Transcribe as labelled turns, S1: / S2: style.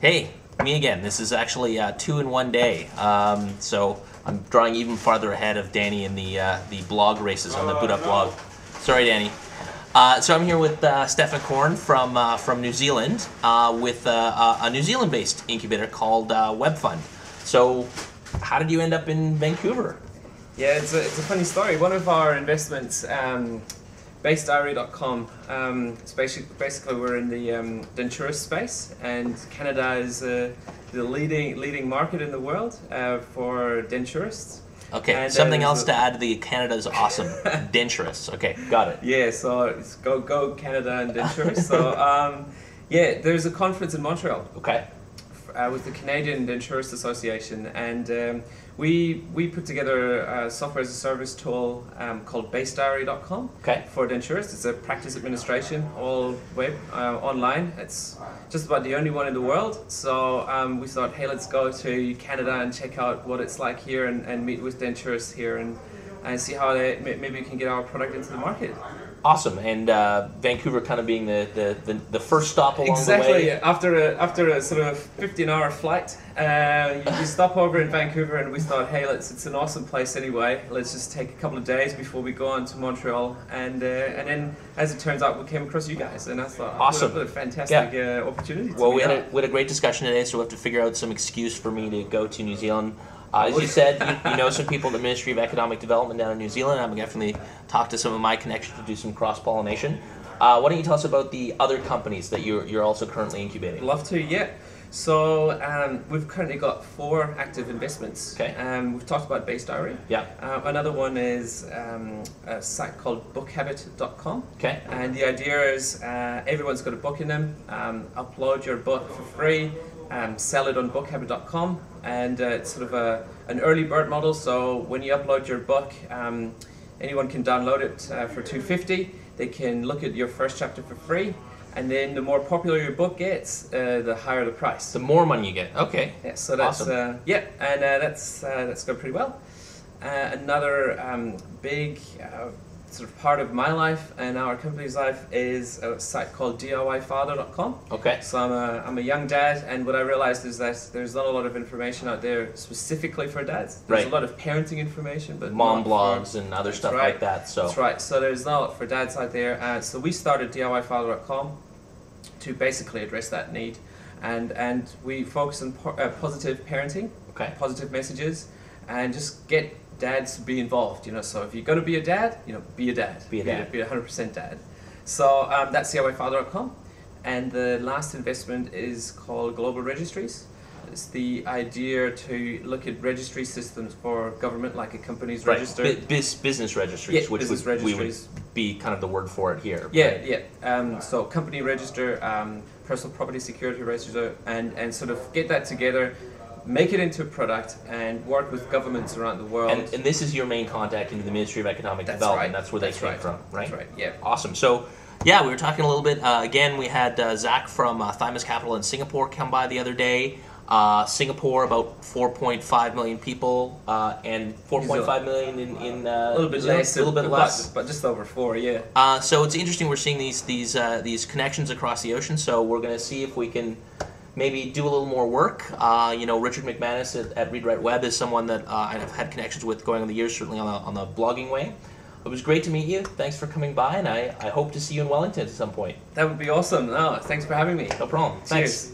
S1: Hey, me again. This is actually 2 in 1 day. So I'm drawing even farther ahead of Danny in the blog races on the Boot Up blog. Sorry, Danny. So I'm here with Stefan Korn from New Zealand with a New Zealand-based incubator called Webfund. So how did you end up in Vancouver?
S2: Yeah, it's a funny story. One of our investments, baseddiary.com, it's basically we're in the denturist space, and Canada is the leading market in the world for denturists.
S1: Okay,
S2: and,
S1: something else to add to the Canada's awesome denturists. Okay, got it.
S2: Yeah, so it's go Canada and denturists. So yeah, there's a conference in Montreal.
S1: Okay.
S2: With the Canadian Denturist Association, and we put together a software as a service tool called baseddiary.com for denturists. It's a practice administration, all web, online. It's just about the only one in the world. So we thought, hey, let's go to Canada and check out what it's like here, and meet with denturists here, and see how maybe we can get our product into the market.
S1: Awesome, and Vancouver kind of being the first stop along the way.
S2: Exactly. After a sort of 15-hour flight, you stop over in Vancouver, and we thought, hey, it's an awesome place anyway. Let's just take a couple of days before we go on to Montreal, and then as it turns out, we came across you guys, and I thought,
S1: awesome,
S2: what a fantastic opportunity.
S1: Well, we had a great discussion today, so we have to figure out some excuse for me to go to New Zealand. As you said, you know some people in the Ministry of Economic Development down in New Zealand. I'm definitely talk to some of my connections to do some cross-pollination. Why don't you tell us about the other companies that you're also currently incubating?
S2: Love to, yeah. So we've currently got 4 active investments.
S1: Okay.
S2: We've talked about Base Diary.
S1: Yeah.
S2: Another one is a site called bookhabit.com.
S1: Okay.
S2: And the idea is everyone's got a book in them. Upload your book for free. Sell it on bookhabit.com, and it's sort of an early bird model. So when you upload your book, anyone can download it for $2.50. They can look at your first chapter for free, and then the more popular your book gets, the higher the price.
S1: The more money you get. Okay.
S2: Yeah. So that's
S1: awesome.
S2: Yeah, and that's going pretty well. Another big sort of part of my life and our company's life is a site called DIYfather.com.
S1: Okay.
S2: So I'm a young dad, and what I realized is that there's not a lot of information out there specifically for dads. There's a lot of parenting information, but
S1: mom blogs and other stuff like that. So
S2: that's right. So there's not a lot for dads out there. So we started DIYfather.com to basically address that need, and we focus on positive parenting, positive messages, and just get dads to be involved, so if you're going to be a dad, be a dad. Be a 100% dad. So that's DIYfather.com. And the last investment is called Global Registries. It's the idea to look at registry systems for government, like a company's register.
S1: Business registries, which we would be kind of the word for it here.
S2: Yeah. So company register, personal property security register, and sort of get that together, make it into a product, and work with governments around the world. And
S1: this is your main contact into the Ministry of Economic Development.
S2: Right.
S1: That's where they came from, right?
S2: That's right, yeah.
S1: Awesome. So, yeah, we were talking a little bit. Again, we had Zach from Thymus Capital in Singapore come by the other day. Singapore, about 4.5 million people, and 4.5 million in
S2: a little bit less, but just over 4, yeah.
S1: So it's interesting. We're seeing these connections across the ocean. So we're going to see if we can maybe do a little more work. Richard McManus at Read Write Web is someone that I've had connections with going on the years, certainly on the blogging way. It was great to meet you. Thanks for coming by, and I hope to see you in Wellington at some point.
S2: That would be awesome. No, thanks for having me.
S1: No problem.
S2: Cheers.
S1: Thanks.